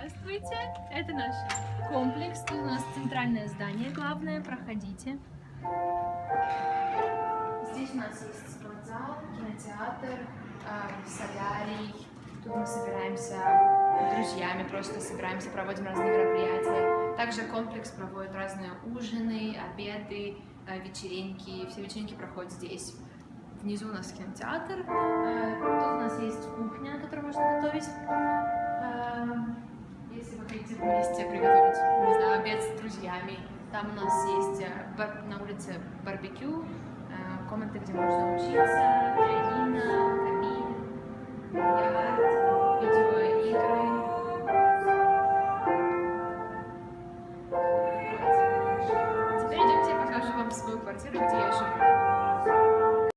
Здравствуйте, это наш комплекс. Тут у нас центральное здание главное, проходите. Здесь у нас есть спортзал, кинотеатр, солярий. Тут мы собираемся с друзьями, просто собираемся, проводим разные мероприятия. Также комплекс проводит разные ужины, обеды, вечеринки. Все вечеринки проходят здесь. Внизу у нас кинотеатр. Тут у нас есть кухня, на которой можно готовить. Если вы хотите вместе приготовить, не знаю, обед с друзьями, там у нас есть на улице барбекю, комнаты, где можно учиться, пианино, камин, бильярд, видеоигры. Теперь идемте, я покажу вам свою квартиру, где я живу.